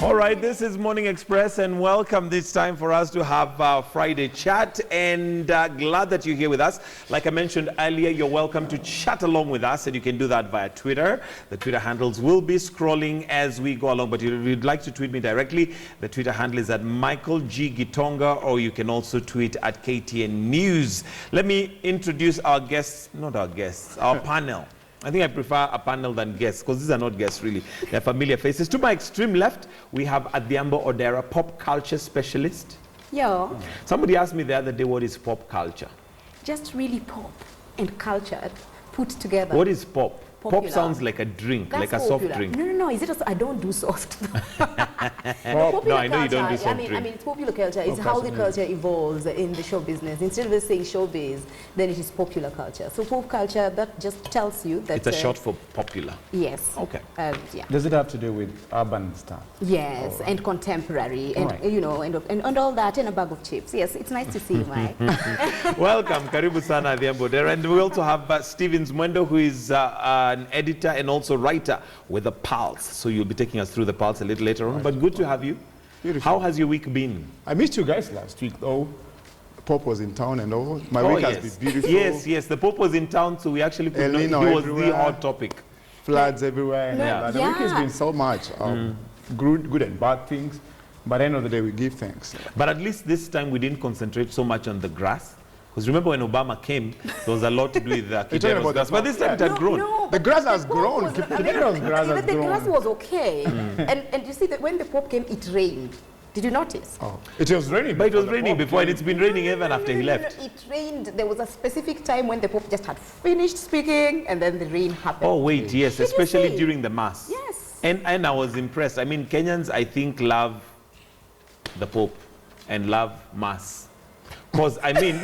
All right, this is Morning Express, and welcome this time for us to have our Friday chat, and glad that you're here with us. Like I mentioned earlier, you're welcome to chat along with us, and you can do that via Twitter. The Twitter handles will be scrolling as we go along, but if you'd like to tweet me directly, the Twitter handle is at Michael G. Gitonga, or you can also tweet at KTN News. Let me introduce our guests, not our guests, our panel. I think I prefer a panel than guests, because these are not guests really. They're familiar faces. To my extreme left, we have Adhyiambo Odera, pop culture specialist. Yeah. Somebody asked me the other day, what is pop culture? Just really pop and culture put together. What is pop? Popular. Pop sounds like a drink, That's like a popular. soft drink. No. Is it also, I don't do soft. No, I know you don't do soft drink. I mean, it's popular culture. It's how the culture evolves in the show business. Instead of us saying showbiz, then it is popular culture. So pop culture, that just tells you that... It's a short for popular. Yes. Okay. Yeah. Does it have to do with urban stuff? Yes, and contemporary, and right. you know, and all that, and a bag of chips. Yes, it's nice to see you, Mike. Welcome, Karibu Sana Adhyiambo Odera. And we also have Stephen Muendo, who is an editor and also writer with a Pulse. So you'll be taking us through the Pulse a little later on. Right. But good to have you. Beautiful. How has your week been? I missed you guys last week, though. Pop was in town and all. My week has been beautiful. Yes. The Pope was in town, so we actually could know he was the hot topic. Floods everywhere. And the week has been so much. Good and bad things. But at the end of the day, we give thanks. But at least this time we didn't concentrate so much on the grass. Because remember when Obama came, there was a lot to do with the Kidero's grass. But this time it had grown. No, the grass has grown. Kidero's grass has grown. The grass was okay. And you see that when the Pope came, it rained. Did you notice? Oh, it was raining. But it was raining before, and it's been raining even after he left. It rained. There was a specific time when the Pope just had finished speaking, and then the rain happened. Oh, wait, yes, especially during the Mass. Yes. And I was impressed. I mean, Kenyans, I think, love the Pope and love Mass. Because, I mean,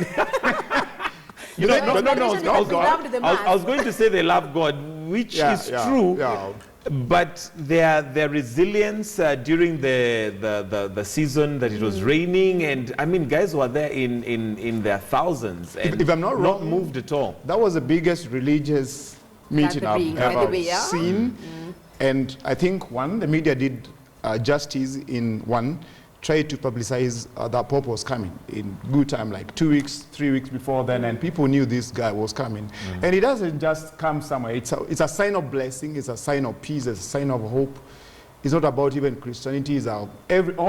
you know, I was going to say they love God, which is true. Yeah. But their resilience during the season that it was raining, and I mean, guys were there in their thousands, and if I'm not wrong, not moved at all. That was the biggest religious meeting I've ever seen. And I think the media did justice in tried to publicize that Pope was coming in good time, like 2 weeks, 3 weeks before then, and people knew this guy was coming. And it doesn't just come somewhere. It's a sign of blessing, it's a sign of peace, it's a sign of hope. It's not about even Christianity, it's all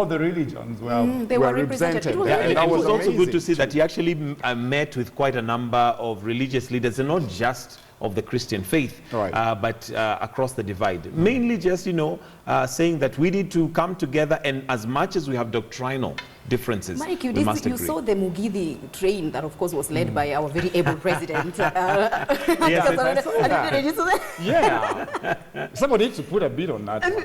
the religions were represented. And it was also good to see that he actually met with quite a number of religious leaders, and not just of the Christian faith, but across the divide. Mainly just, saying that we need to come together, and as much as we have doctrinal differences, Mike, we must agree. You saw the Mugithi train that, of course, was led by our very able president. Somebody needs to put a bit on that one.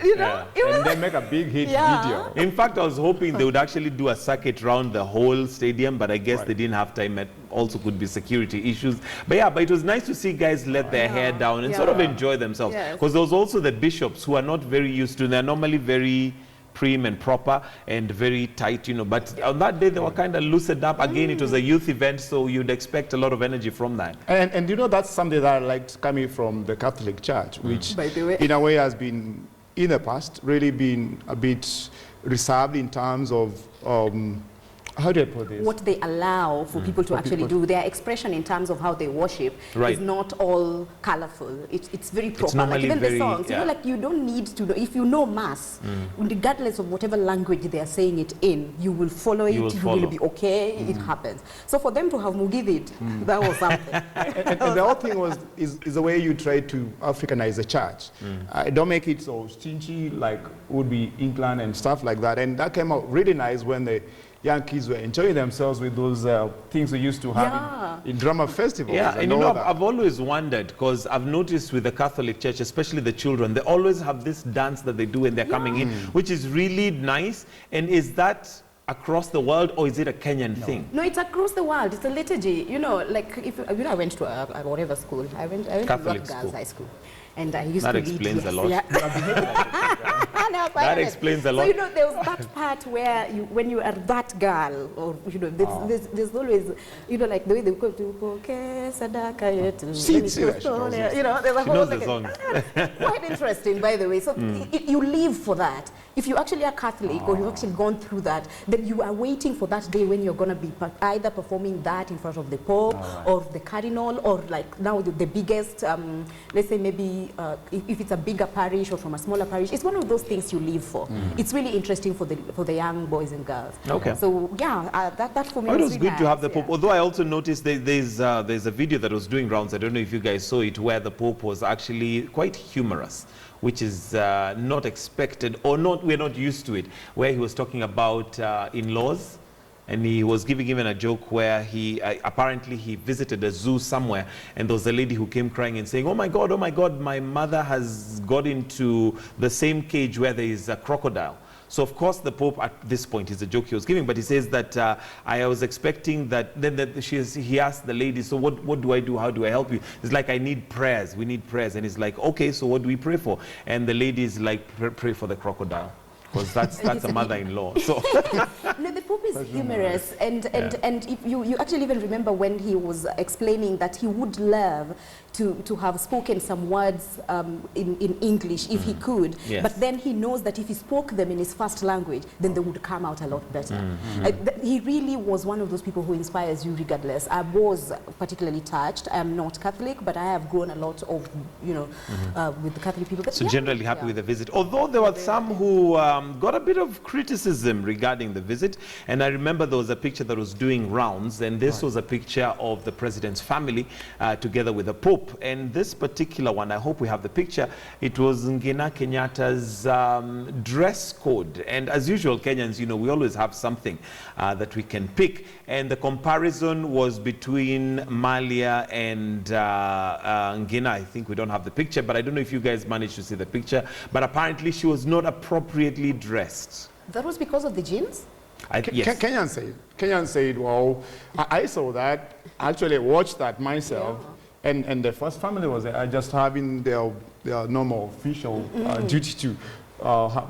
And then make a big hit video. In fact, I was hoping they would actually do a circuit around the whole stadium, but I guess they didn't have time. Also could be security issues. But it was nice to see guys let their hair down and sort of enjoy themselves. Because there was also the bishops who are not very used to, they're normally very prim and proper and very tight, but on that day they were kind of loosened up. Again, it was a youth event, so you'd expect a lot of energy from that. And that's something that I liked coming from the Catholic Church, which by the way, in a way has been, in the past, really been a bit reserved in terms of how do I put this? What they allow for people to actually do. Their expression in terms of how they worship is not all colorful. It's very proper. Like even the songs, you don't need to know. If you know Mass, regardless of whatever language they are saying it in, you will follow it, you will be okay, it happens. So for them to have Mugidit, that was something. and the whole thing is the way you try to Africanize the church. Don't make it so stingy like would be England and stuff like that. And that came out really nice when the young kids were enjoying themselves with those things we used to have in drama festivals. And I've always wondered, because I've noticed with the Catholic Church, especially the children, they always have this dance that they do when they're coming in, which is really nice. And is that across the world, or is it a Kenyan thing? No, it's across the world. It's a liturgy. Like if I went to whatever school. I went to Catholic Girls High School. And I used that to explains lead, a lot. That explains a lot. So, you know, there was that part where when you are that girl, or, you know, there's always, you know, like the way they go to, you know, there's a whole like, quite interesting, by the way. So you live for that. If you actually are Catholic or you've actually gone through that, then you are waiting for that day when you're going to be either performing that in front of the Pope or the Cardinal, or like now the biggest, let's say maybe if it's a bigger parish or from a smaller parish. It's one of those things you live for. It's really interesting for the young boys and girls. Okay. So yeah, that for me it was really good nice, to have the Pope. Although I also noticed there's a video that was doing rounds. I don't know if you guys saw it, where the Pope was actually quite humorous, which is not expected, or we're not used to it, where he was talking about in-laws, and he was giving even a joke where he apparently he visited a zoo somewhere, and there was a lady who came crying and saying, oh my God, my mother has got into the same cage where there is a crocodile. So of course the Pope at this point is a joke he was giving, but he says that I was expecting that. Then he asked the lady, so what do I do? How do I help you? It's like, I need prayers. We need prayers. And he's like, okay, so what do we pray for? And the lady is like, pray for the crocodile. Because that's a mother-in-law. So no, the Pope is humorous, and if you actually even remember when he was explaining that he would love to have spoken some words in English if he could, but then he knows that if he spoke them in his first language, then they would come out a lot better. He really was one of those people who inspires you regardless. I was particularly touched. I am not Catholic, but I have grown a lot of, you know, with the Catholic people. But so generally happy with the visit. Although there were some who got a bit of criticism regarding the visit, and I remember there was a picture that was doing rounds, and this was a picture of the president's family together with the Pope. And this particular one, I hope we have the picture, it was Ngina Kenyatta's dress code. And as usual, Kenyans, you know, we always have something that we can pick. And the comparison was between Malia and Ngina. I think we don't have the picture, but I don't know if you guys managed to see the picture. But apparently she was not appropriately dressed. That was because of the jeans? Yes. Kenyan said, well, I saw that, actually watched that myself. And the first family was just having their normal official duty to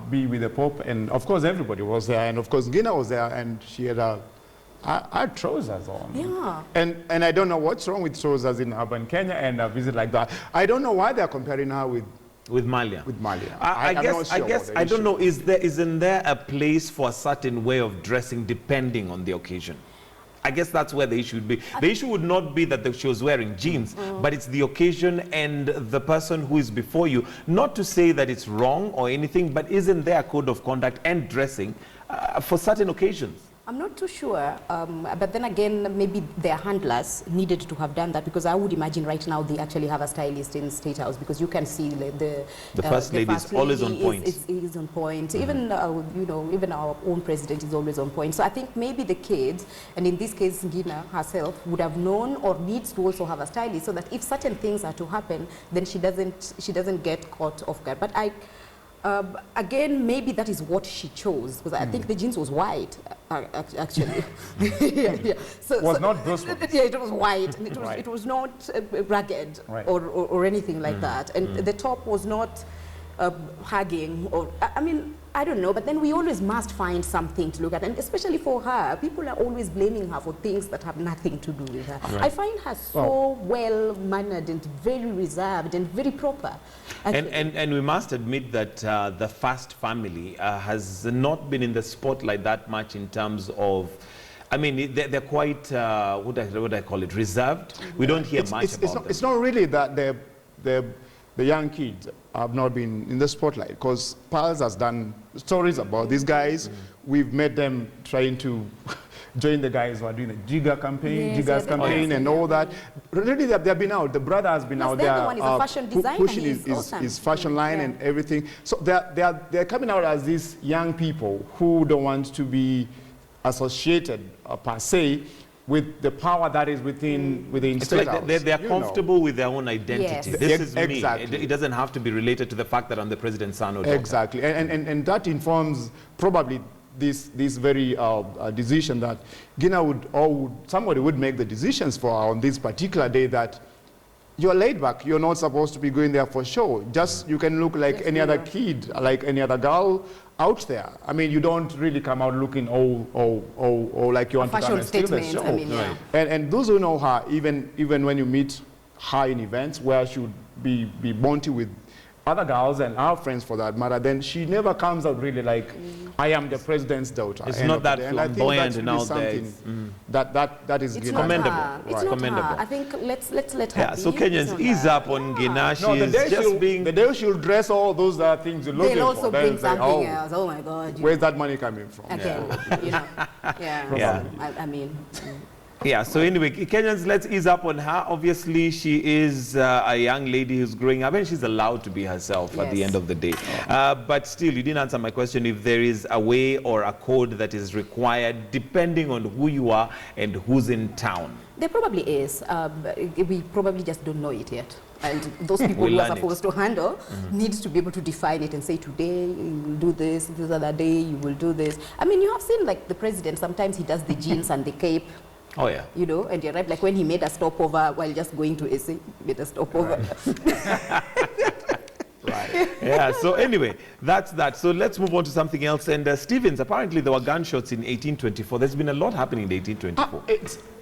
be with the Pope. And of course, everybody was there. And of course, Gina was there, and she had her trousers on. Yeah. And I don't know what's wrong with trousers in urban Kenya and a visit like that. I don't know why they're comparing her with Malia. With Malia. I guess I don't know. Isn't there a place for a certain way of dressing depending on the occasion? I guess that's where the issue would be. The issue would not be that she was wearing jeans, but it's the occasion and the person who is before you. Not to say that it's wrong or anything, but isn't there a code of conduct and dressing for certain occasions? I'm not too sure, but then again, maybe their handlers needed to have done that, because I would imagine right now they actually have a stylist in State House, because you can see the first lady is always on point. Is on point. Even you know, even our own president is always on point. So I think maybe the kids, and in this case Gina herself, would have known or needs to also have a stylist, so that if certain things are to happen, then she doesn't get caught off guard. But again, maybe that is what she chose, because I think the jeans was white, actually. So, was not those ones. Yeah, it was white. And it was not ragged or anything like that. And the top was not hugging, or I mean, I don't know, but then we always must find something to look at, and especially for her, people are always blaming her for things that have nothing to do with her. I find her so well-mannered and very reserved and very proper. And we must admit that the first family has not been in the spotlight that much in terms of, I mean, they're quite, what do I call it, reserved. We don't hear much about them. It's not really that the young kids have not been in the spotlight, because Pals has done stories about these guys. We've met them trying to join the guys who are doing the Jiga's campaign and all that. Really, they've been out. The brother has been out there pushing his fashion line and everything. So they're coming out as these young people who don't want to be associated per se with the power that is within State House. They're comfortable with their own identity. Yes. This is me. Exactly. It doesn't have to be related to the fact that I'm the president's son or daughter. Exactly, and that informs probably this very decision that Gina somebody would make the decisions for her on this particular day, that you're laid back. You're not supposed to be going there for show. Just you can look like any other kid, like any other girl out there. I mean, you don't really come out looking like you want to come and steal the show. I mean, yeah. And those who know her, even when you meet her in events where she would be bounty with other girls and our friends for that matter, then she never comes out really like, I am the president's daughter. It's not that flamboyant and out there. That is commendable. It's not her. I think let's let her be. So Kenyans, ease up on Gina. The day she'll dress all those things you're looking for. They'll also bring something else. Oh my God. Where's that money coming from? Okay. I mean... Yeah, so anyway, Kenyans, let's ease up on her. Obviously, she is a young lady who's growing up, and she's allowed to be herself at the end of the day. But still, you didn't answer my question if there is a way or a code that is required depending on who you are and who's in town. There probably is. We probably just don't know it yet. And those people who are supposed to handle needs to be able to define it and say, today you will do this, this other day you will do this. I mean, you have seen like the president, sometimes he does the jeans and the cape. Oh, yeah. You know, and you're right, like when he made a stopover while just going to SA, he made a stopover. Right. Yeah, so anyway, that's that. So let's move on to something else. And Stevens, apparently there were gunshots in 1824. There's been a lot happening in 1824.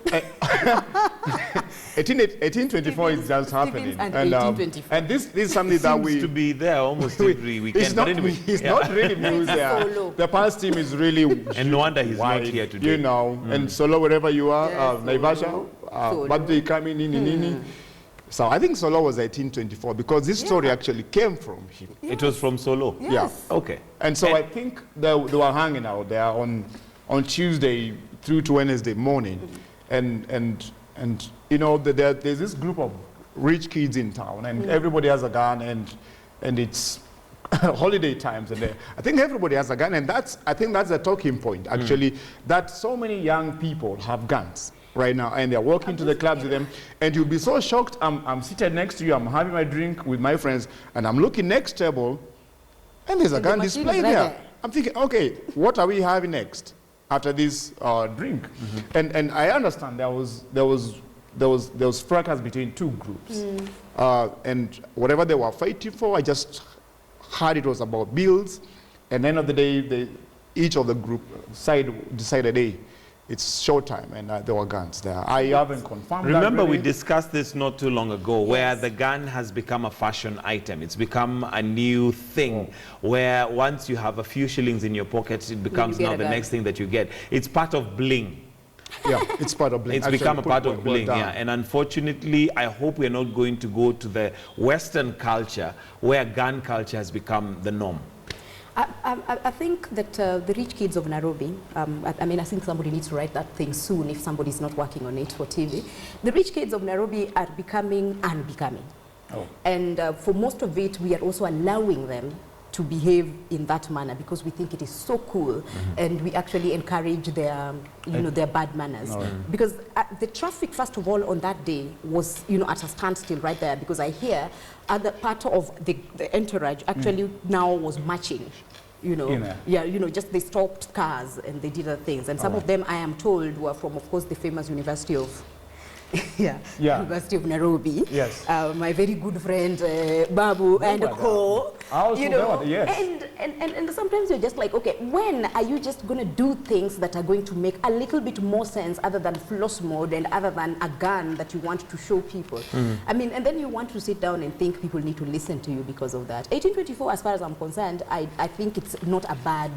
1824 is just happening. And this is something that we... to be there almost every weekend. But anyway, it's not really news there. The past team is really... And no wonder he's not here today. You know, and Solo, wherever you are, Naivasha, birthday coming in. So I think Solo was 1824 because this story actually came from him. It was from Solo? Yes. Yeah. Okay. And so I think they were hanging out there on Tuesday through to Wednesday morning. And you know, there's this group of rich kids in town, and everybody has a gun, and it's holiday times, and I think everybody has a gun, and I think that's a talking point, actually, that so many young people have guns right now, and they're walking to the clubs with them, and you'll be so shocked. I'm seated next to you, I'm having my drink with my friends, and I'm looking next table, and there's a gun display there. I'm thinking, okay, what are we having next after this drink? And I understand there was fracas between two groups, and whatever they were fighting for, I just heard it was about bills, and at the end of the day, each of the group side decided, hey, it's showtime, and there were guns there. I haven't confirmed. Remember, that we discussed this not too long ago, where the gun has become a fashion item. It's become a new thing, where once you have a few shillings in your pocket, it becomes now the next thing that you get. It's part of bling. Yeah, it's part of bling. It's become a part of bling, yeah. And unfortunately, I hope we're not going to go to the Western culture where gun culture has become the norm. I think that the rich kids of Nairobi, I mean, I think somebody needs to write that thing soon if somebody's not working on it for TV. The rich kids of Nairobi are becoming unbecoming. And for most of it, we are also allowing them to behave in that manner because we think it is so cool, and we actually encourage their, their bad manners. Because the traffic, first of all, on that day was, at a standstill right there, because I hear other part of the entourage actually now was marching. Just they stopped cars and they did other things, and some of them, I am told, were from, of course, the famous University of University of Nairobi. Yes. My very good friend Babu and Co. And sometimes you're just like, okay, when are you just going to do things that are going to make a little bit more sense other than floss mode and other than a gun that you want to show people? I mean, and then you want to sit down and think people need to listen to you because of that. 1824, as far as I'm concerned, I think it's not a bad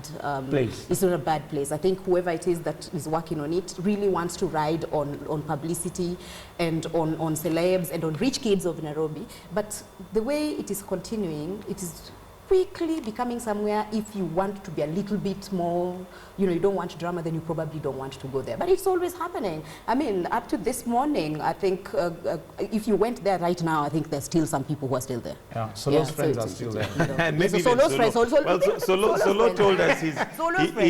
place. It's not a bad place. I think whoever it is that is working on it really wants to ride on publicity and on celebs and on rich kids of Nairobi. But the way it is continuing, it is quickly becoming somewhere, if you want to be a little bit more, you don't want drama, then you probably don't want to go there. But it's always happening. I mean, up to this morning, I think if you went there right now, I think there's still some people who are still there. Yeah, Solo's friends are still there. And maybe Solo's friends also. Well, Solo told us he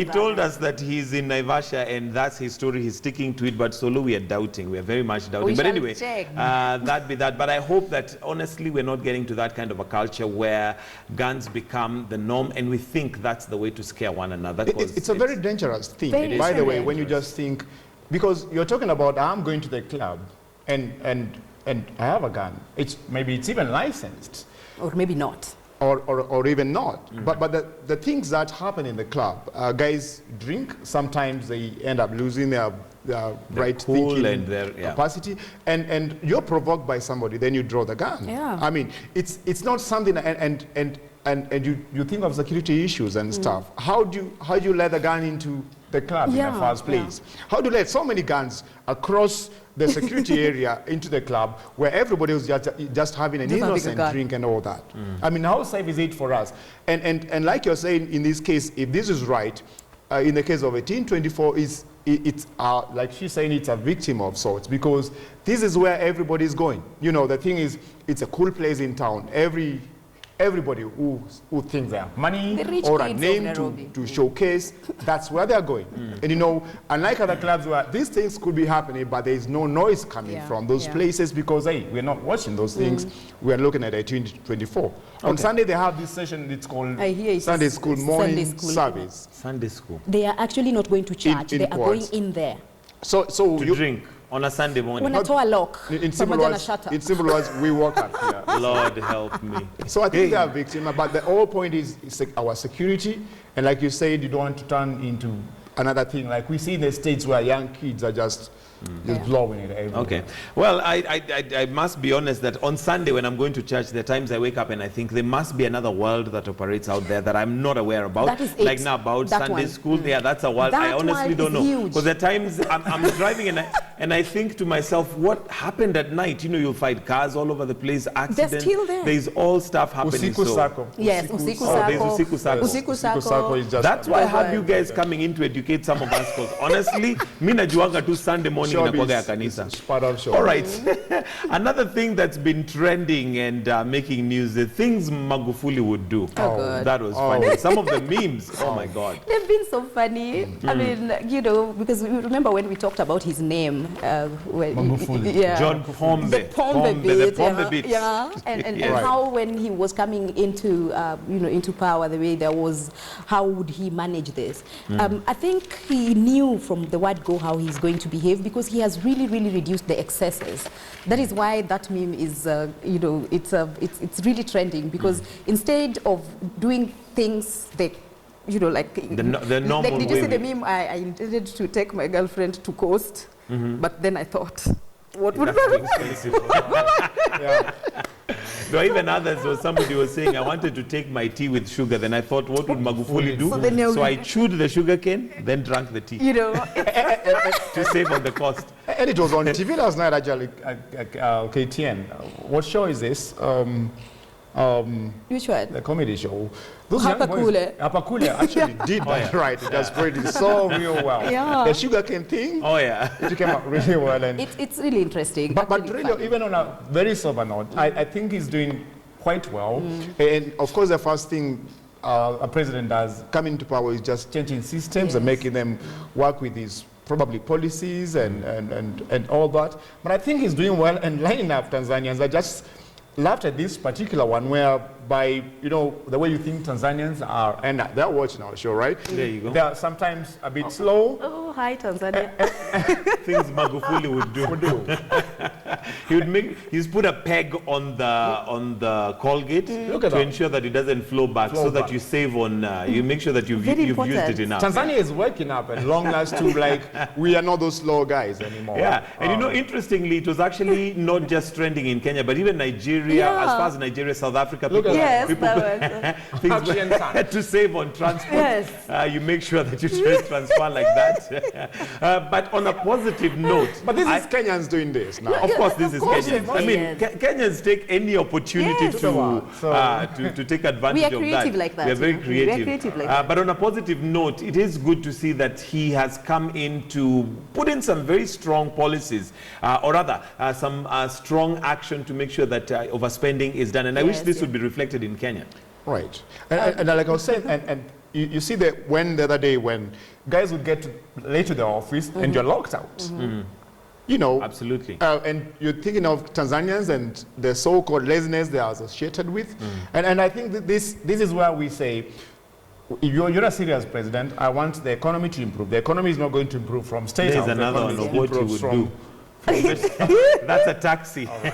told us that he's in Naivasha and that's his story. He's sticking to it. But Solo, we are doubting. We are very much doubting. But anyway, that be that. But I hope that honestly, we're not getting to that kind of a culture where guns become the norm, and we think that's the way to scare one another. It's a very dangerous thing, by the way, when you just think, because you're talking about, I'm going to the club, and and I have a gun. Maybe it's even licensed. Or maybe not. Or even not. But the things that happen in the club, guys drink, sometimes they end up losing their right thinking and their capacity, and you're provoked by somebody, then you draw the gun. Yeah. I mean, it's not something, and you think of security issues and stuff. How do you let the gun into the club in the first place? How do you let so many guns across the security area into the club where everybody was just having an innocent drink and all that? I mean, how safe is it for us? And like you're saying, in this case, if this is right, in the case of 1824, it's like she's saying, it's a victim of sorts, because this is where everybody is going. You know, the thing is, it's a cool place in town. Everybody who thinks they have money or a name to showcase, that's where they're going. And you know, unlike other clubs where these things could be happening, but there is no noise coming from those places, because, hey, we're not watching those things. We're looking at 1824. On Sunday, they have this session, it's called Sunday School Morning Service. Sunday School. They are actually not going to church. They are going in there. So to drink on a Sunday morning. When I told a lock, in simple words, we walk up here. Lord help me. So I think they are victims, but the whole point is our security. And like you said, you don't want to turn into another thing. Like we see in the States where young kids are just blowing it everywhere. Okay. Well, I must be honest that on Sunday when I'm going to church, there are times I wake up and I think there must be another world that operates out there that I'm not aware about. That is like now about that Sunday school. Yeah, that's a world I honestly don't know. Because at times I'm driving and I think to myself, what happened at night? You know, you'll find cars all over the place, accidents. They're still there. There's all stuff happening. Usiku Sako. Yes, Usiku Sako. There's Usiku Sako. Usiku Sako is just that's why I have you guys coming in to educate some of us. Because honestly, mi najuanga tu Sunday morning inakuwaga ya kanisa. All right. Another thing that's been trending and making news, the things Magufuli would do. That was funny. Some of the memes, oh my God. They've been so funny. I mean, you know, because we remember when we talked about his name. Magufuli. John Pombe. The Pombe bit. The Pombe bit. Yeah. And how when he was coming into, into power, the way there was, how would he manage this? I think he knew from the word go how he's going to behave, because he has really reduced the excesses. That is why that meme is, it's really trending, because instead of doing things that, like the normal like, did you way see the meme? I intended to take my girlfriend to coast, but then I thought, what would yeah. There were even others, or somebody was saying, I wanted to take my tea with sugar. Then I thought, what would Magufuli do? So I chewed the sugar cane, then drank the tea. To save on the cost. And it was on TV last night, actually, KTN. What show is this? Which one? The comedy show. Hapakule actually did that right. It just played it so real well. Yeah. The sugar cane thing. Oh yeah. It came out really well. And it's really interesting. But really, even on a very sober note, I think he's doing quite well. And of course, the first thing a president does coming to power is just changing systems and making them work with his probably policies and all that. But I think he's doing well, and lining up Tanzanians. I just laughed at this particular one whereby, the way you think Tanzanians are, and they're watching our show, right? There you go. They're sometimes a bit slow. Oh, hi, Tanzania. Things Magufuli would do. He's put a peg on the Colgate to ensure that it doesn't flow back, that you save on, you make sure that you've used it enough. Tanzania is waking up at long last to we are not those slow guys anymore. Yeah, and interestingly, it was actually not just trending in Kenya, but even Nigeria, as far as Nigeria, South Africa, people to save on transport. Yes. You make sure that you transfer like that. But on a positive note. But this is Kenyans doing this now. Of course, this is Kenyans. I mean, Kenyans take any opportunity to take advantage of that. We are creative like that. We are very creative. We are creative like that. But on a positive note, it is good to see that he has come in to put in some very strong policies, or rather, some strong action to make sure that overspending is done. And I wish this would be reflected in Kenya. Right. And like I was saying, and you see that the other day when guys would get late to the office and you're locked out. Absolutely. And you're thinking of Tanzanians and the so-called laziness they are associated with. And I think that this is where we say, if you're a serious president, I want the economy to improve. The economy is not going to improve from state. There's another one of what you would do. That's a taxi. Right.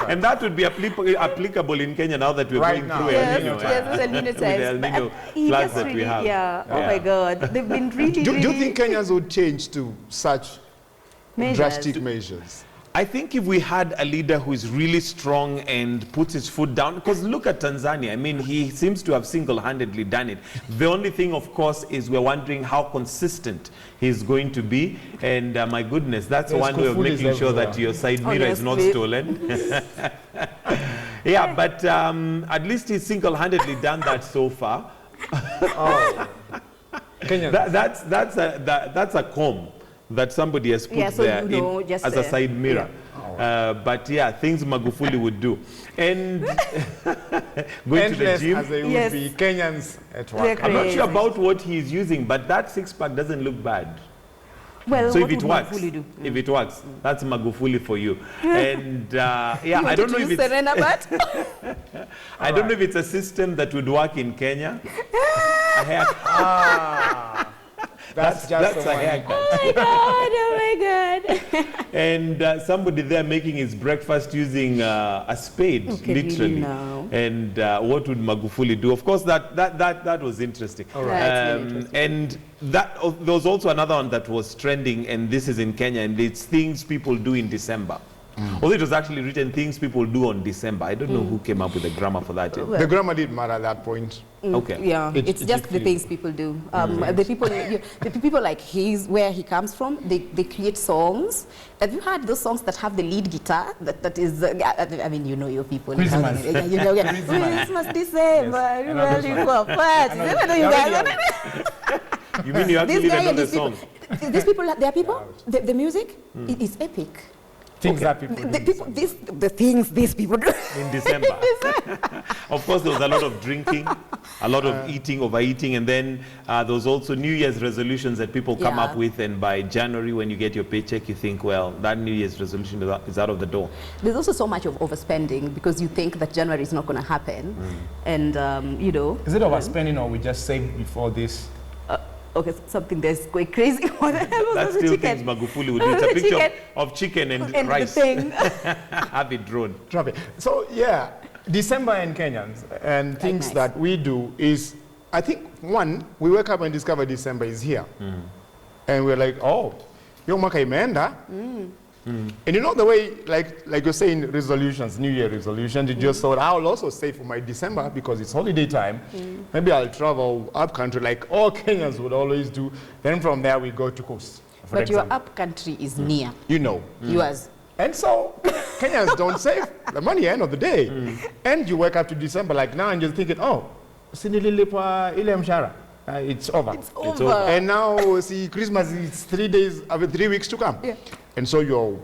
And that would be applicable in Kenya now that we're going through El Nino. Yes, El Nino times. With the El Nino floods that we have. Yeah. Oh my God. They've been really, Do you think Kenyans would change to such drastic measures? I think if we had a leader who is really strong and puts his foot down, because look at Tanzania, I mean, he seems to have single-handedly done it. The only thing, of course, is we're wondering how consistent he's going to be. And my goodness, that's one way of making sure that your side mirror is not stolen. Yeah, but at least he's single-handedly done that so far. That's a comb that somebody has put there as a side mirror. Yeah. But yeah, things Magufuli would do. And going to the gym. As they would be Kenyans at work. I'm not sure about what he's using, but that six-pack doesn't look bad. Well, so if it works, that's Magufuli for you. And yeah, I don't know if it's I don't know if it's a system that would work in Kenya. A haircut. That's a haircut. Oh my God. And somebody there making his breakfast using a spade, literally. Really and what would Magufuli do? Of course, that was interesting. All right. Really interesting. And there was also another one that was trending, and this is in Kenya, and it's things people do in December. Although it was actually written things people do on December. I don't know who came up with the grammar for that. Well, the grammar didn't matter at that point. Okay. Yeah, it's just the things people do. The people like where he comes from, they create songs. Have you heard those songs that have the lead guitar? That is, I mean, you know your people. Christmas. Christmas, December, You mean you actually even know the song? These people, they are people. The music is epic. Things that people do. The things these people do. In December. Of course, there was a lot of drinking, a lot of eating, overeating, and then there was also New Year's resolutions that people come up with, and by January, when you get your paycheck, you think, well, that New Year's resolution is out of the door. There's also so much of overspending because you think that January is not going to happen, and you know. Is it overspending, or we just saved before this? Okay, something that's going crazy. What the hell was That's still things Magufuli would do. It's a picture of chicken and rice. Have it drawn. Drop it. So yeah, December in Kenyans and things that we do is, I think, one, we wake up and discover December is here. And we're like, oh, yo mwaka imeenda. And you know the way, like you're saying, resolutions, New Year resolutions, you just thought, I'll also save for my December because it's holiday time. Maybe I'll travel up country like all Kenyans would always do. Then from there we go to coast. But your up country is near. You know. Yours. And so Kenyans don't save the money at the end of the day. And you wake up to December like now and you're thinking, oh, sinililipa ile mshara. It's over. It's over. And now, see, Christmas is 3 days, 3 weeks to come. Yeah. And so you're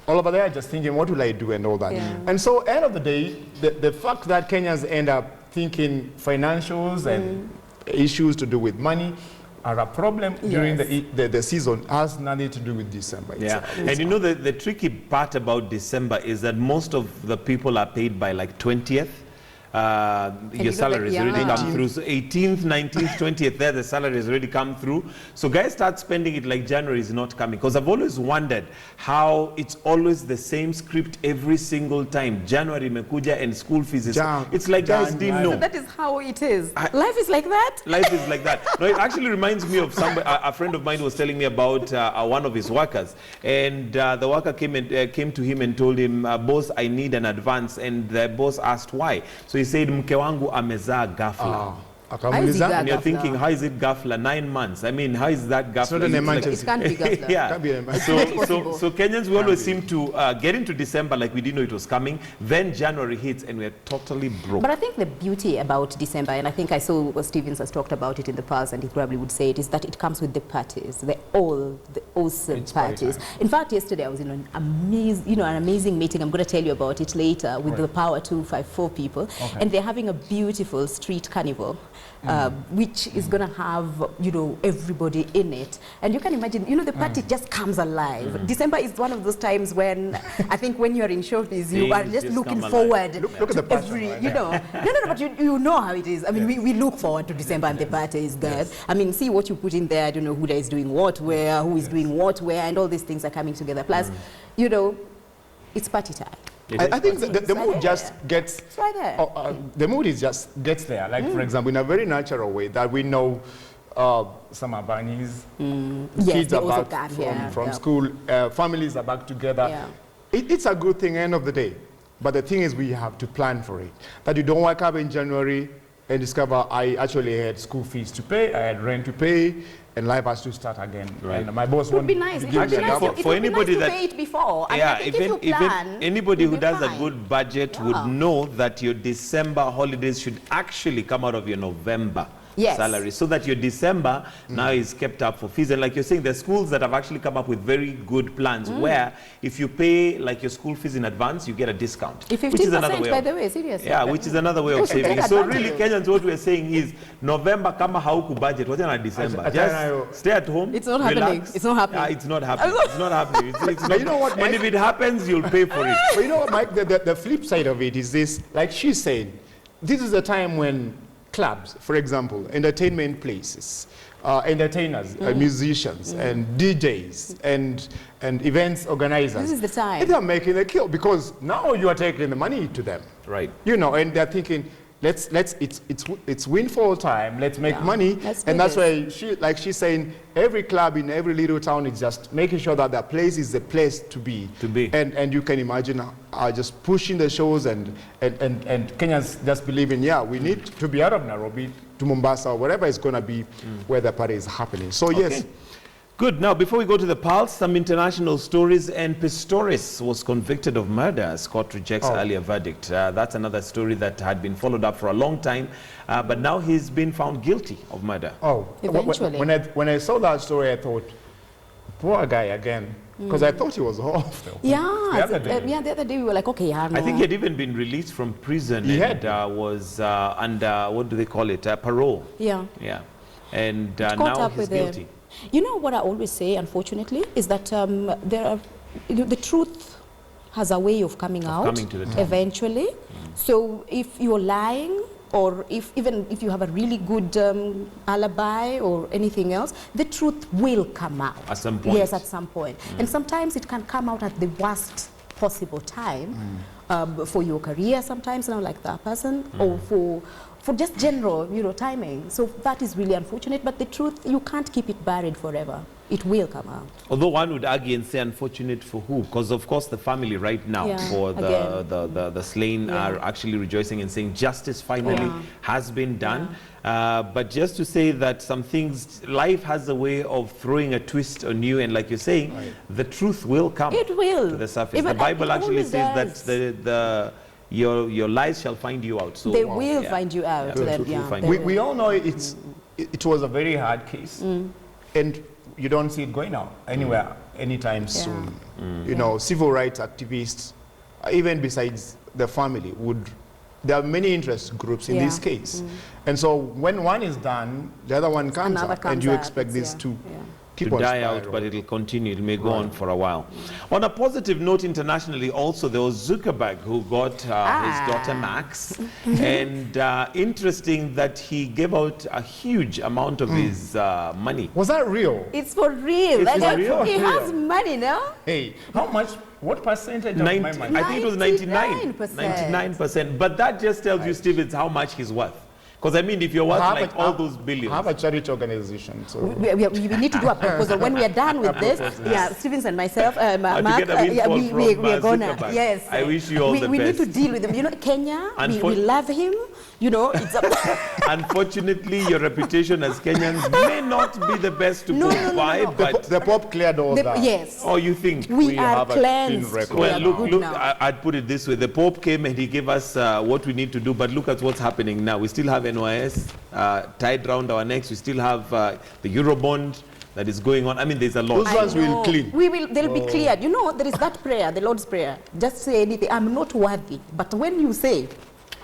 all over there just thinking, what will I do and all that. Yeah. And so end of the day, the fact that Kenyans end up thinking financials and issues to do with money are a problem during the season has nothing to do with December. Yeah, and you know the tricky part about December is that most of the people are paid by like 20th. Your salary has already come through. So 18th, 19th, 20th, there the salary has already come through. So guys start spending it like January is not coming. Because I've always wondered how it's always the same script every single time. January mekuja and school fees is... It's like guys didn't know. So that is how it is. Life is like that? Life is like that. No, it actually reminds me of somebody, a friend of mine was telling me about one of his workers. And the worker came to him and told him, boss, I need an advance. And the boss asked why. So he said, mke wangu amezaa ghafla. And you're thinking, how is it ghafla? 9 months. I mean, how is that ghafla? It can't be ghafla. Yeah. So Kenyans, we always seem to get into December like we didn't know it was coming. Then January hits and we're totally broke. But I think the beauty about December, and I think I saw Stevens has talked about it in the past, and he probably would say it, is that it comes with the parties, the awesome parties. In fact, yesterday I was in an amazing meeting. I'm going to tell you about it later with the Power 254 people, and they're having a beautiful street carnival. which is going to have, you know, everybody in it. And you can imagine, you know, the party just comes alive. December is one of those times when I think when you're in showbiz, you are just looking forward look at the to every, you know. No, but you know how it is. I mean, we look forward to December and the party is there. I mean, see what you put in there. I don't know who is doing what where, who is doing what where, and all these things are coming together. Plus, you know, it's party time. I think the mood just gets, it's right there. the mood is just gets there. Like, for example, in a very natural way that we know some are bunnies, kids are back from school, families are back together. Yeah. It's a good thing end of the day. But the thing is we have to plan for it. That you don't wake up in January and discover I actually had school fees to pay, I had rent to pay, and life has to start again. Right. And my boss would be nice. to give me a double. For anybody that pay it before. Yeah, I mean, if you plan, anybody who does fine. a good budget would know that your December holidays should actually come out of your November salary, so that your December now is kept up for fees. And like you're saying, there's schools that have actually come up with very good plans where if you pay like your school fees in advance, you get a discount. 15%, by the way, seriously. Yeah, which is another way of saving. So really, Kenyans, what we're saying is November, kama hauku budget, what's in December? Just stay at home. It's not relax. happening. It's not happening. It's not happening. It's not happening. It's not, you know what, Mike? and if it happens, you'll pay for it. But you know what, Mike, the flip side of it is this, like she said, this is the time when clubs, for example, entertainment places, entertainers, musicians, and DJs, and events organizers. This is the time. They are making a kill because now you are taking the money to them. Right. You know, and they're thinking, it's windfall time, let's make money. And that's why she's saying every club in every little town is just making sure that that place is the place to be. And you can imagine just pushing the shows and Kenyans just believing, we need to be out of Nairobi to Mombasa or wherever it's going to be where the party is happening. So yes. Good. Now, before we go to the Pulse, some international stories. And Pistorius was convicted of murder as court rejects earlier verdict. That's another story that had been followed up for a long time. But now he's been found guilty of murder. Eventually. When I saw that story, I thought, poor guy again. Because I thought he was off. The other day we were like, okay, I think he had even been released from prison was under, what do they call it, parole. Yeah. And now he's guilty. You know what I always say, unfortunately, is that the truth has a way of coming out to the top. Eventually. So if you're lying, or even if you have a really good alibi or anything else, the truth will come out. At some point. Yes, at some point. And sometimes it can come out at the worst possible time for your career sometimes, like that person, or for just general, timing. So that is really unfortunate, but the truth, you can't keep it buried forever. It will come out. Although one would argue and say unfortunate for who? Because of course the family right now for the slain are actually rejoicing and saying justice finally has been done. But just to say that some things, life has a way of throwing a twist on you, and like you're saying, the truth will come to the surface. The Bible actually says that your lies shall find you out. So they will find you out. We all know it was a very hard case, and you don't see it going out anywhere anytime soon. You know, civil rights activists, even besides the family, there are many interest groups in this case. And so when one is done, the other one comes out, and you expect this to keep on die out, but it'll continue. It may go on for a while. On a positive note, internationally, also there was Zuckerberg who got his daughter Max, and interesting that he gave out a huge amount of his money. Was that real? It's for real. It's for real. He has money now. Hey, how much? What percentage of my money? I think it was 99%. But that just tells you, Stevens, how much he's worth. Because I mean, if you're worth like all those billions. Have a charity organization. So we need to do a proposal. When we are done with this, Stevens and myself, Mark, we are gonna, yes. I wish you all the best. We need to deal with him. Kenya, we love him. It's unfortunately, your reputation as Kenyans may not be the best to go by, but the Pope cleared all that. Yes. Oh, you think? We are cleansed. Well, look, I'd put it this way. The Pope came and he gave us what we need to do, but look at what's happening now. We still have NYS tied round our necks. We still have the Eurobond that is going on. I mean, there's a lot. Those ones will clean. They'll be cleared. There is that prayer, the Lord's Prayer. Just say anything. I'm not worthy. But when you say,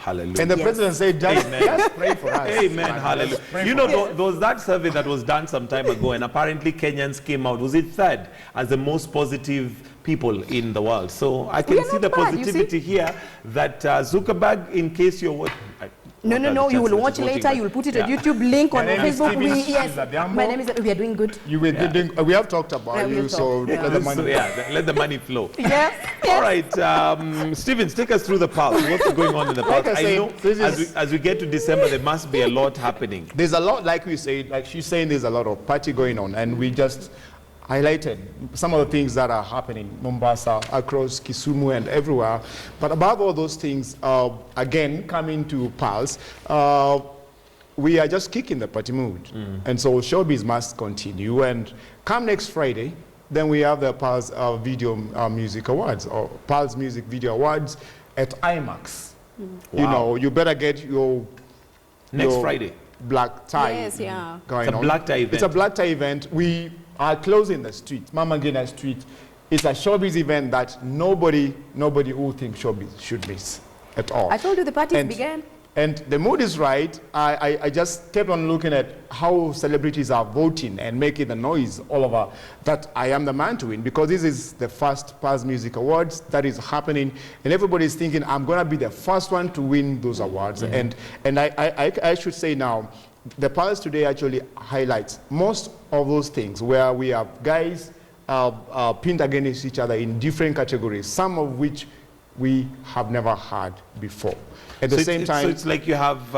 Hallelujah. And the president said, just pray for us. Amen. Hallelujah. You know, there was that survey that was done some time ago, and apparently Kenyans came out, was it third, as the most positive people in the world. So I can see the positivity here that Zuckerberg, in case you're... No, you will watch later. You will put it on YouTube, link on Facebook. My name is. We are doing good. We have talked about you, so let the money. Let the money flow. Yes. All right, Stevens, take us through the pulse. What's going on in the pulse? I know as we get to December, there must be a lot happening. There's a lot, like we said, like she's saying, there's a lot of party going on, and we just highlighted some of the things that are happening in Mombasa, across Kisumu and everywhere. But above all those things, again, coming to Pulse, we are just kicking the party mood. And so showbiz must continue. And come next Friday, then we have the Pulse Video Music Awards, or Pulse Music Video Awards at IMAX. You know, you better get your... Next Friday. Black tie. Yes, yeah. Going it's a on. black tie event. It's a black tie event. We are closing the street, Mama Ngina Street. It's a showbiz event that nobody who thinks showbiz should miss at all. I told you the parties began. And the mood is right. I just kept on looking at how celebrities are voting and making the noise all over that I am the man to win, because this is the first Pulse Music Awards that is happening, and everybody's thinking I'm going to be the first one to win those awards. And I should say now, the Pulse today actually highlights most of those things where we have guys pinned against each other in different categories, some of which we have never had before. At the same time, so it's like you have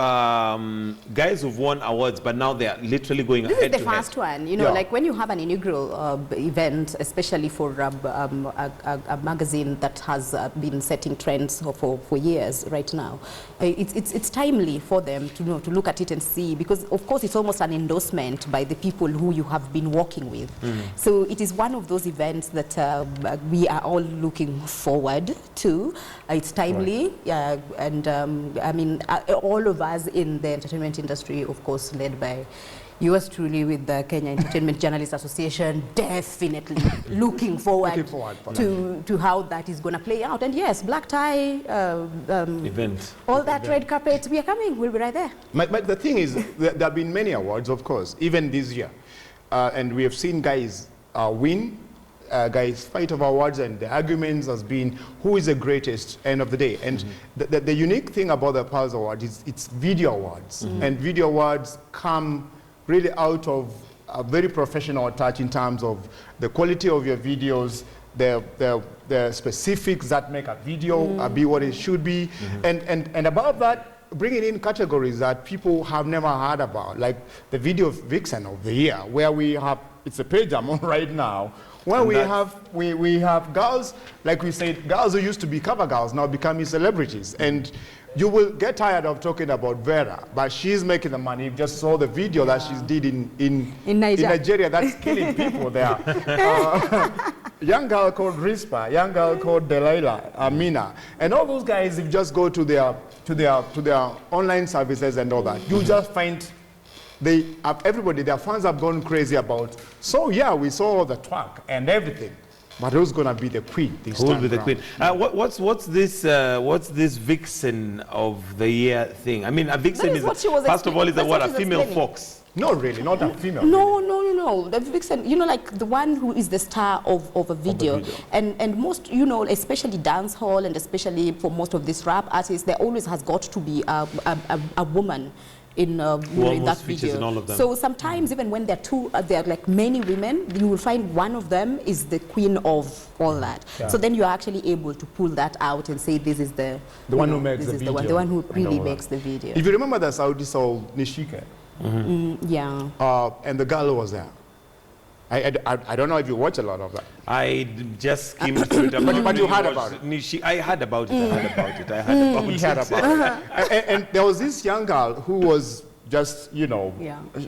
guys who've won awards, but now they are literally going this head to head. This is the first one, you know, like when you have an inaugural event, especially for a magazine that has been setting trends for years right now. It's timely for them to look at it and see, because of course it's almost an endorsement by the people who you have been working with. So it is one of those events that we are all looking forward to. It's timely, and I mean, all of us in the entertainment industry, of course, led by yours truly with the Kenya Entertainment Journalists Association, definitely looking forward to how that is going to play out. And yes, black tie, event, all that red carpet, we are coming, we'll be right there. But the thing is, there have been many awards, of course, even this year. And we have seen guys win, guys fight over awards, and the arguments has been who is the greatest end of the day. And the unique thing about the Pulse Award is it's video awards. And video awards come really out of a very professional touch in terms of the quality of your videos, the specifics that make a video be what it should be. And above that, bringing in categories that people have never heard about, like the video vixen of the year, where we have, it's a page I'm on right now, where we have girls, like we said, girls who used to be cover girls now becoming celebrities. And you will get tired of talking about Vera, but she's making the money. You just saw the video that she did in Nigeria that's killing people there. Young girl called Rispa, young girl called Delilah, Amina, and all those guys, if you just go to their online services and all that, you just find everybody, their fans have gone crazy about. So yeah, we saw the twerk and everything, but who's gonna be the queen this time? Who will be the queen? What's this vixen of the year thing? I mean, a vixen is first of all is a female fox. No, really, not a female. No. The vixen, you know, like the one who is the star of a video. And most, you know, especially dance hall, and especially for most of these rap artists, there always has got to be a woman in that video. In all of them. So sometimes even when there are like many women, you will find one of them is the queen of all that. Yeah. So then you are actually able to pull that out and say this is the one who makes the video. The one who really makes the video. If you remember the Saudi soul Nishike, and the girl who was there. I don't know if you watch a lot of that. I just skimmed through it. But you heard about it. I heard about it. And there was this young girl who was just, you know,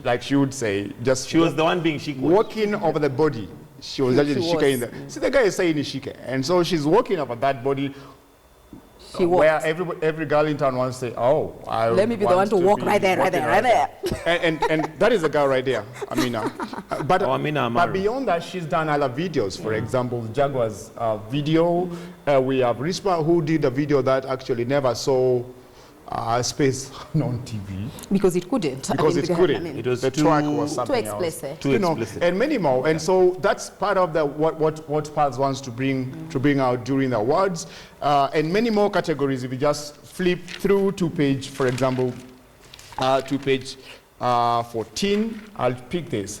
like she would say, she was the one being shiked. Walking over the body. She was actually shika in there. See, the guy is saying shika. And so she's walking over that body. Where every girl in town wants to say, oh, let me be the one to walk right there. And that is the girl right there, Amina. But beyond that, she's done other videos. For example, Jaguar's video. We have Rispa, who did a video that actually never saw space on TV. Because it couldn't. Because it couldn't. It was the track was something too explicit. else. Too explicit. And many more. And so that's part of the what Pulse wants to bring out during the awards. And many more categories. If you just flip through to page, for example, to page 14, I'll pick this.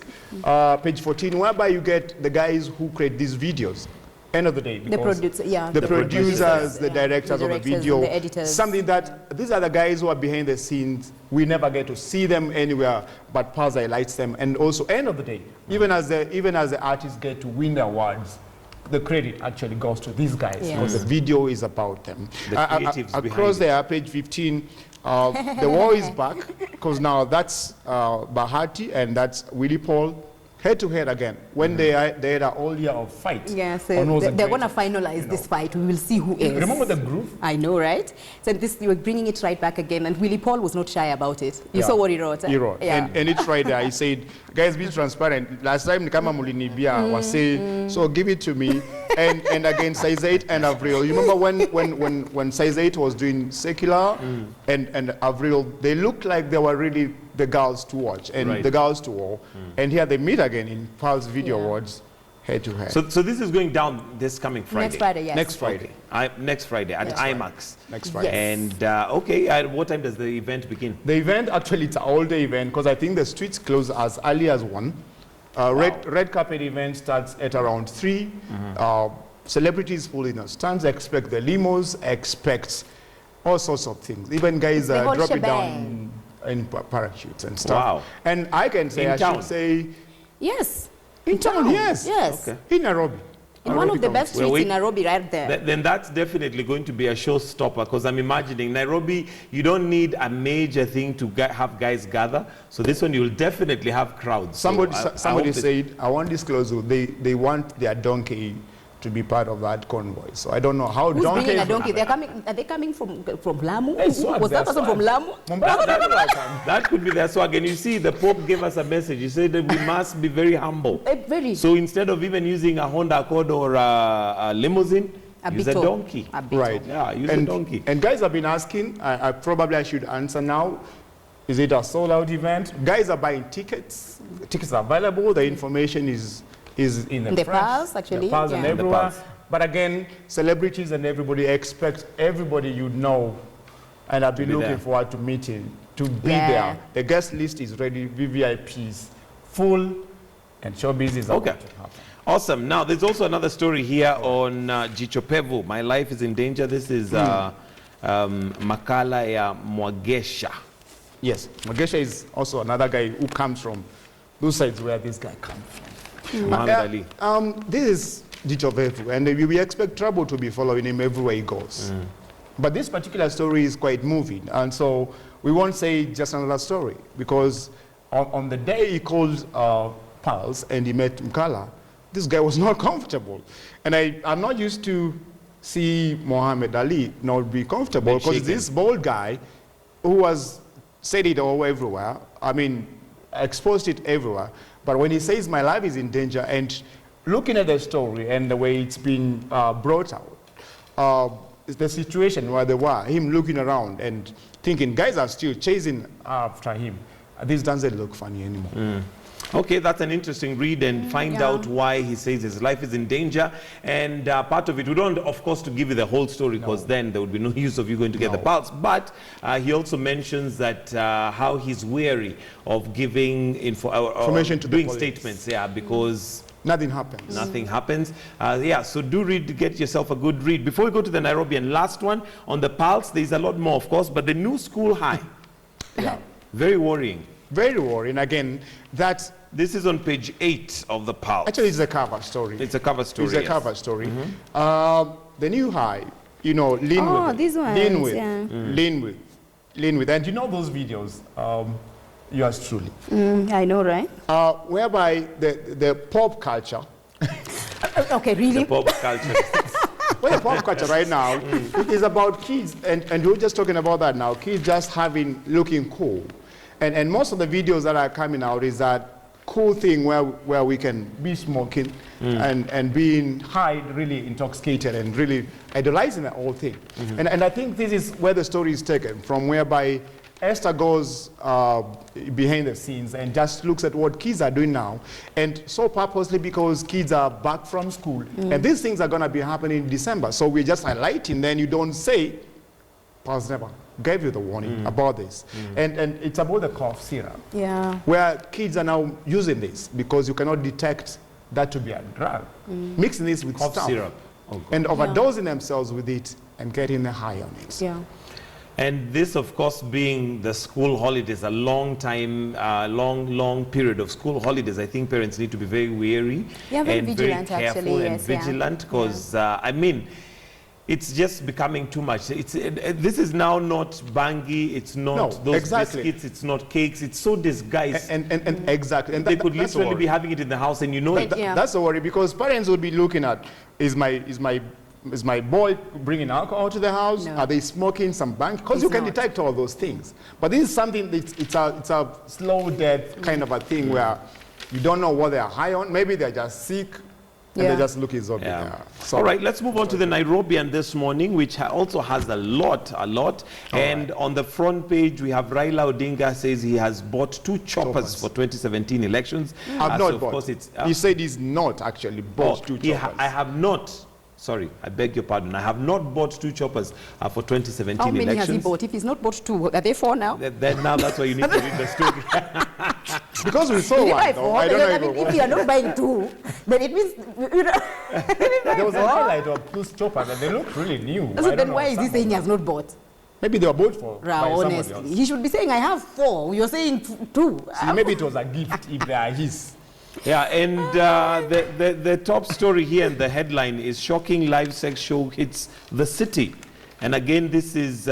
Page 14, whereby you get the guys who create these videos. End of the day, the producers, the directors of the video, the editors. Something that these are the guys who are behind the scenes. We never get to see them anywhere, but Pulse highlights them. And also, end of the day, even as the artists get to win the awards, the credit actually goes to these guys because the video is about them. The creatives across there, page 15. The war is back because now that's Bahati and that's Willie Paul. Head to head again. When they had an all year of fight. Yeah, so they're going to finalize this fight. We will see who is. Remember the groove? I know, right? So you were bringing it right back again, and Willie Paul was not shy about it. You saw what he wrote. He wrote, and it's right there. He said, "Guys, be transparent. Last time Nikama Mulinibia was saying, so give it to me." And again, Size 8 and Avril. You remember when Size 8 was doing Secular and Avril? They looked like they were really the girls to watch and the girls to war. And here they meet again in Pulse Video Awards, head to head. So this is going down this coming Friday. Next Friday, yes. Next Friday. Next Friday at IMAX. Next Friday. Yes. And what time does the event begin? The event, actually, it's an all-day event because I think the streets close as early as 1. Red carpet event starts at around 3. Celebrities pull in the stands, expect the limos, expect all sorts of things. Even guys drop it down in parachutes and stuff. Wow. And I can say, I should say... Yes. In town, yes. Yes. Okay. In Nairobi. In one of the best streets in Nairobi, right there. Then that's definitely going to be a showstopper because I'm imagining Nairobi, you don't need a major thing to have guys gather. So this one, you'll definitely have crowds. Somebody said, I won't disclose who, they want their donkey to be part of that convoy. So I don't know how Who's bringing a donkey? Are they coming from Lamu? Was that person from Lamu? That could be their swag. And you see, the Pope gave us a message. He said that we must be very humble. Very. So instead of even using a Honda Accord or a limousine, use a donkey. Right. Yeah, use a donkey. And guys have been asking, I should answer now, is it a sold-out event? Guys are buying tickets. Tickets are available. The information is in the press, Pulse, actually. The Pulse and everywhere. But again, celebrities and everybody expect everybody you know, and I've been looking forward to meeting, to be there. The guest list is ready, VVIPs, full, and showbiz is about to happen. Awesome. Now, there's also another story here on Jichopevu. My life is in danger. This is Makala ya Mwagesha. Yes, Mwagesha is also another guy who comes from those sides where this guy comes from. This is Jichopevu, and we expect trouble to be following him everywhere he goes. But this particular story is quite moving, and so we won't say just another story, because on the day he called Pulse and he met Mkala, this guy was not comfortable. And I'm not used to see Muhammad Ali not be comfortable, because this bold guy who has said it all everywhere, I mean, exposed it everywhere, but when he says my life is in danger, and looking at the story and the way it's been brought out, the situation where they were, him looking around and thinking guys are still chasing after him, this doesn't look funny anymore. Okay, that's an interesting read, and find out why he says his life is in danger. And part of it, we don't, of course, to give you the whole story, because then there would be no use of you going to get the Pulse. But he also mentions that how he's wary of giving information to doing statements, because nothing happens. Nothing happens. So do read, get yourself a good read. Before we go to the Nairobi and last one, on the Pulse, there's a lot more, of course, but the new school high. Very worrying. Very worrying. Again, this is on page 8 of the Pulse. Actually, it's a cover story. It's a cover story. It's a cover story. The new high, you know, lean with. These ones, lean with. And you know those videos, yours truly. I know, right? Whereby the pop culture. Okay, really? The pop culture. Well, the pop culture right now is about kids, and we're just talking about that now. Kids just looking cool. And most of the videos that are coming out is that cool thing where we can be smoking and being high, really intoxicated and really idolizing the whole thing. And I think this is where the story is taken from, whereby Esther goes behind the scenes and just looks at what kids are doing now, and so purposely because kids are back from school and these things are going to be happening in December. So we're just highlighting, then you don't say, Pastor never gave you the warning about this. And it's about the cough syrup. Yeah. Where kids are now using this because you cannot detect that to be a drug. Mixing this with cough syrup. Oh, and overdosing themselves with it and getting a high on it. Yeah. And this, of course, being the school holidays, a long time, long period of school holidays, I think parents need to be very wary very and vigilant, very careful actually, and vigilant, because, I mean, it's just becoming too much. This is now not bangi, it's not those biscuits, it's not cakes, it's so disguised. And exactly. And they could literally be having it in the house and you know it. That's the worry, because parents would be looking at, is my boy bringing alcohol to the house? No. Are they smoking some bangi? Because you can detect all those things. But this is something, it's a slow death kind of a thing where you don't know what they're high on. Maybe they're just sick. And they're just looking zombie. All right, let's move on to the Nairobian this morning, which also has a lot. And on the front page, we have Raila Odinga says he has bought 2 choppers for 2017 elections. I've not bought. He said he's not actually bought 2 choppers. I have not. Sorry, I beg your pardon. I have not bought 2 choppers for 2017 elections. How many has he bought? If he's not bought 2, are they 4 now? Then now that's why you need to read the story. Because we saw one. I don't know if you are not buying 2, then it means there was a highlight of 2 choppers and they look really new. So then why is he saying he has not bought? Maybe they were bought for honestly, he should be saying I have 4. You're saying 2. See, maybe it was a gift if they are his. Yeah, and the top story here and the headline is shocking live sex show hits the city. And again, this is,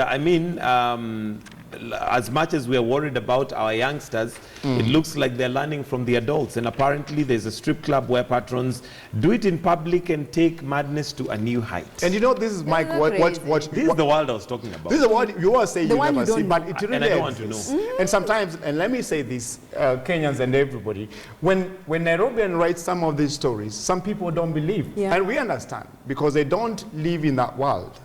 as much as we are worried about our youngsters, it looks like they're learning from the adults. And apparently there's a strip club where patrons do it in public and take madness to a new height. And you know, this is Mike, this is the world I was talking about. This is the word you are saying you never see, but it really and I don't want to know. And sometimes, and let me say this, Kenyans and everybody, when Nairobian writes some of these stories, some people don't believe. And we understand, because they don't live in that world.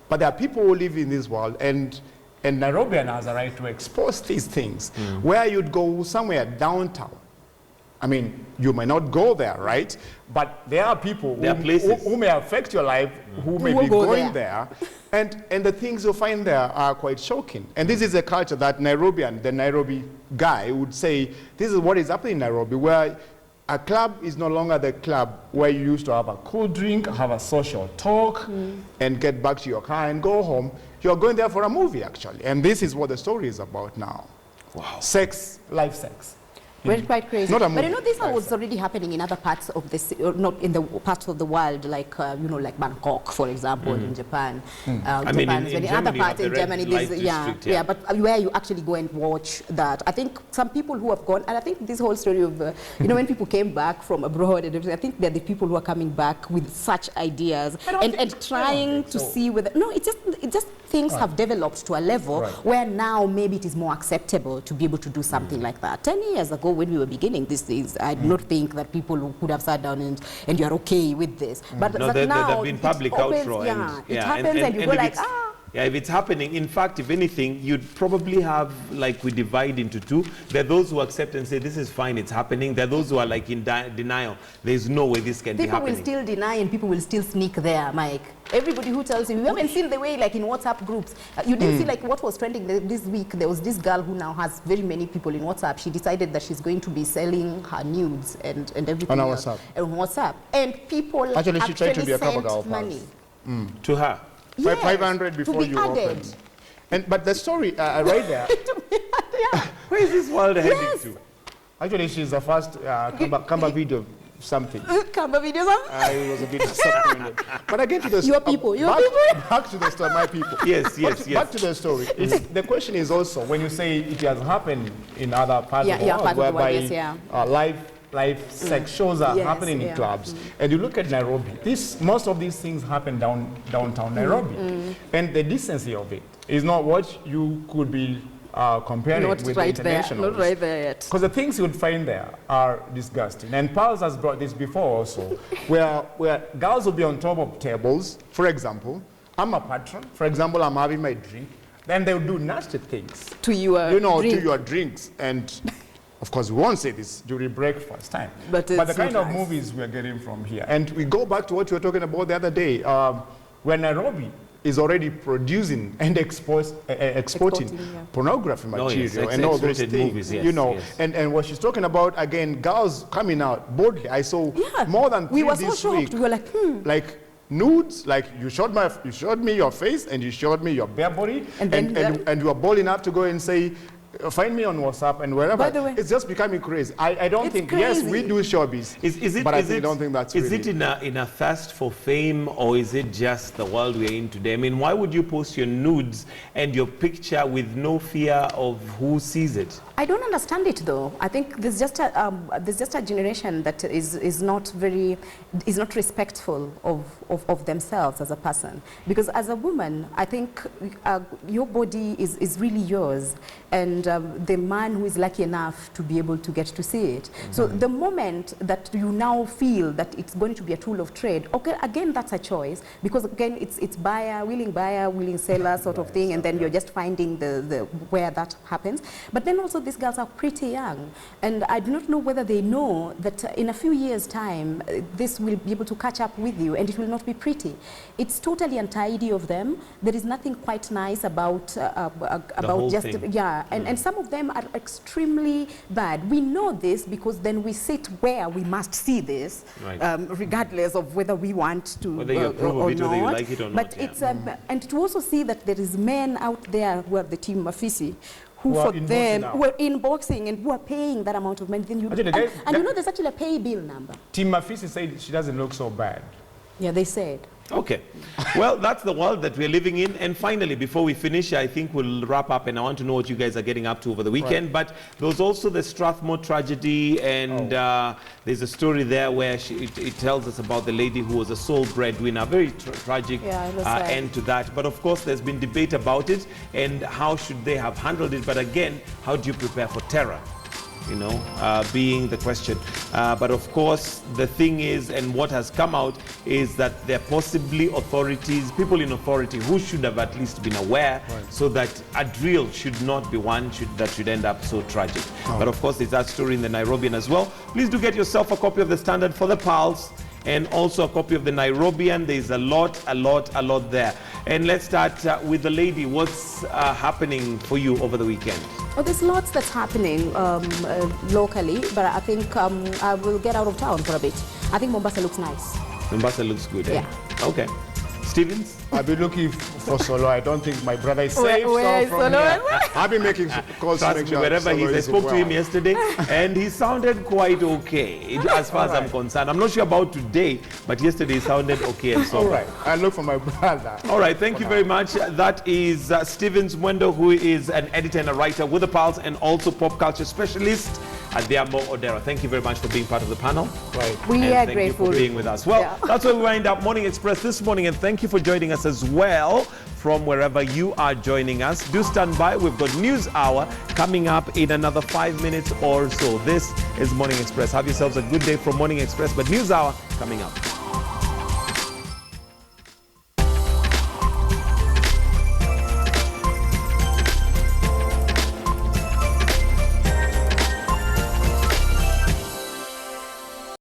But there are people who live in this world, and Nairobian has a right to expose these things. Where you'd go somewhere downtown. I mean, you may not go there, right? But there are people who may affect your life, who may be going there. And the things you find there are quite shocking. And this is a culture that Nairobian, the Nairobi guy, would say, this is what is happening in Nairobi, where a club is no longer the club where you used to have a cool drink, have a social talk, and get back to your car and go home. You're going there for a movie, actually. And this is what the story is about now. Wow. Sex, live sex. Well, quite crazy. But you know, this was already happening in other parts of the, not in the parts of the world, like you know, like Bangkok, for example, in Japan. I mean, in other parts in Germany, but where you actually go and watch that. I think some people who have gone, and I think this whole story of, you know, when people came back from abroad, and everything, I think they're the people who are coming back with such ideas and trying to see whether, no, it just things have developed to a level where now maybe it is more acceptable to be able to do something like that. 10 years ago, when we were beginning these things, I do not think that people could have sat down and you're okay with this. But no, there have been public outroar. It happens and you go like, yeah, if it's happening, in fact, if anything, you'd probably have, like, we divide into 2. There are those who accept and say, this is fine, it's happening. There are those who are, like, in denial. There's no way this can be happening. People will still deny and people will still sneak there, Mike. Everybody who tells you, you haven't seen the way, like, in WhatsApp groups. You didn't see, like, what was trending this week. There was this girl who now has very many people in WhatsApp. She decided that she's going to be selling her nudes and everything on WhatsApp. On WhatsApp. And people actually she tried to be a cover girl money. To her. Yes, 500 before you opened. But the story, right there. Where is this world heading to? Actually, she's the first Kamba video something. Kamba video something? I was a bit disappointed. But again to the story. Your people. Back to the story, my people. Yes. Back to the story. The question is also, when you say it has happened in other parts of the world, whereby live sex shows are happening in clubs, and you look at Nairobi, most of these things happen downtown Nairobi, and the decency of it is not what you could be comparing not with right the there, internationals. not right there yet. Because the things you would find there are disgusting. And Pulse has brought this before also, where girls will be on top of tables. For example, I'm a patron. For example, I'm having my drink. Then they'll do nasty things. To your to your drinks. And of course, we won't say this during breakfast time. But the kind of movies we're getting from here. And we go back to what you were talking about the other day, where Nairobi is already producing and exporting pornography material and all those things. Movies, yes, yes. And what she's talking about, again, girls coming out boldly. I saw more than 3 we were this so shocked. week. We were like, Like nudes, like you showed me your face and you showed me your bare body, and you were bold enough to go and say, find me on WhatsApp and wherever. By the way, it's just becoming crazy. I don't think, crazy. yes, we do showbiz, but I don't think that's Is really. it in a thirst for fame, or is it just the world we're in today? I mean, why would you post your nudes and your picture with no fear of who sees it? I don't understand it though. I think there's just a generation that is not respectful of themselves as a person. Because as a woman, I think your body is really yours, and the man who is lucky enough to be able to get to see it. So the moment that you now feel that it's going to be a tool of trade, okay, again that's a choice, because again it's buyer, willing seller sort of thing, and then you're just finding the where that happens. But then also these girls are pretty young, and I do not know whether they know that in a few years' time, this will be able to catch up with you, and it will not be pretty. It's totally untidy of them. There is nothing quite nice about just thing. and some of them are extremely bad. We know this because then we sit where we must see this, regardless of whether we want to whether you approve of it, not. whether you like it or but not. It's and to also see that there is men out there who are the team Mafisi, who for them who are inboxing and who are paying that amount of money. Then you and you know there's actually a pay bill number. Team Mafisi said she doesn't look so bad. Yeah, they said. Okay. Well, that's the world that we're living in. And finally, before we finish, I think we'll wrap up, and I want to know what you guys are getting up to over the weekend. But there was also the Strathmore tragedy, and there's a story there where it tells us about the lady who was a sole breadwinner. Very tragic end to that. But of course, there's been debate about it and how should they have handled it. But again, how do you prepare for terror? You know, being the question. But of course, the thing is, and what has come out, is that there are possibly authorities, people in authority who should have at least been aware, so that a drill should not be one that should end up so tragic. But of course, there's that story in the Nairobian as well. Please do get yourself a copy of the Standard for the Pulse, and also a copy of the Nairobian. There's a lot there. And let's start with the lady. What's happening for you over the weekend? Oh, there's lots that's happening locally, but I think I will get out of town for a bit. I think Mombasa looks nice. Mombasa looks good, Yeah. Okay. Stevens? I'll be looking for Solo. I don't think my brother is safe. Where is Solo? I've been making calls to make sure wherever Solo he is. I is spoke well. to him yesterday, and he sounded quite okay, as far as I'm concerned. I'm not sure about today, but yesterday he sounded okay. And so all right. I look for my brother. All right. Thank you very much. That is Stevens Muendo, who is an editor and a writer with the Pulse, and also pop culture specialist at Adhyiambo, Odera. Thank you very much for being part of the panel. Right. We are thank grateful you for being with us. Well, that's where we wind up Morning Express this morning, and thank you for joining us as well from wherever you are joining us. Do stand by. We've got News Hour coming up in another 5 minutes or so. This is Morning Express. Have yourselves a good day from Morning Express, but News Hour coming up.